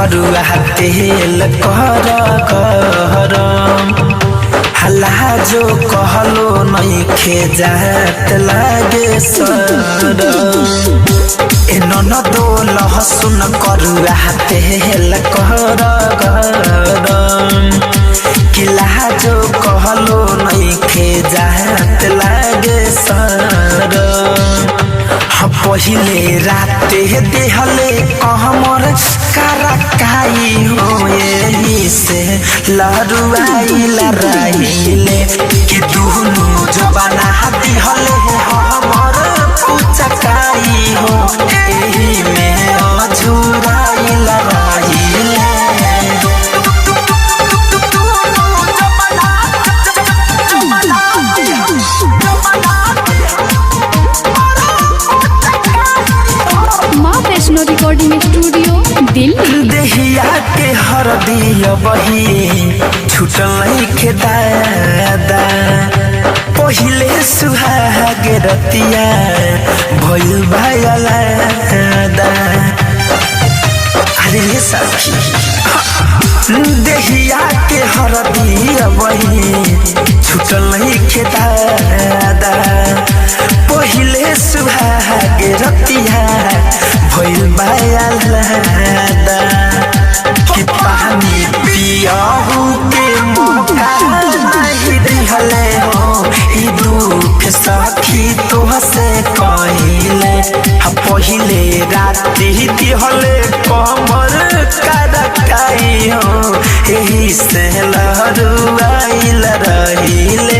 करुआ तेल कर गरम हल्ला जो कहलो नहीं जात लागे सरम ए ननदो लहसुन करुआ तेल कर गरम किला जो कहलो नहीं जात लागे सरम पहिले राते देहले कहमर करकाई हो यही से लरुआइल रहिले कि दुनु जबाना दिहले हमर पुचकाई हो एही में अझुराइल रहिले रिकॉर्डिंग स्टूडियो दिल्ली देहिया के हरदिया बही छुटल नहीं के दादा पहिले सुहाग रतिया भइल भायलादा अरे सखी देहिया के हरदिया बही छुटल नहीं के दादा पहिले सुहाग रतिया भइल भायलादा कि पानी पियाहू के मौका नहीं दिहले हो ई दुख सखी तोहसे कहिले पहिले राति दिहले कमर करकाई हो एही से लहरुआइल रहिले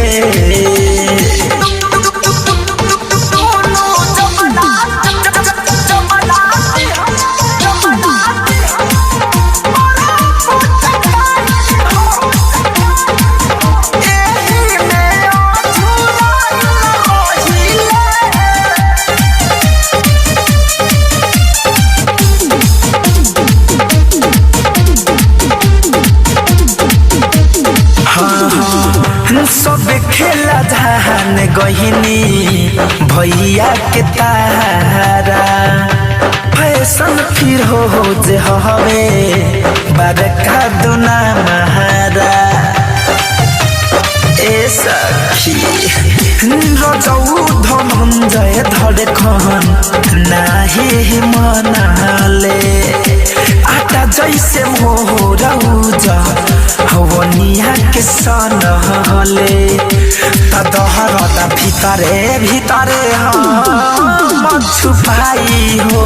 सब खेला धान गहिनी भैया के तारा फैशन फिर हो जे हवे बड़का दुना महारा ए सखी रजौ धनंजय धड़कन नाही मनाले आटा जैसे मोरौजा हवनिया के सनहले तदहरदा भीतरे हम छुपाई हो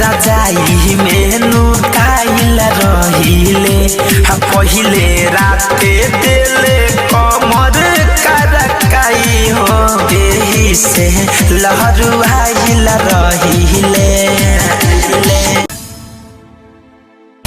रजाई में लुकाइल रहिले पहिले राते देले कमर करकाई हो एही से लहर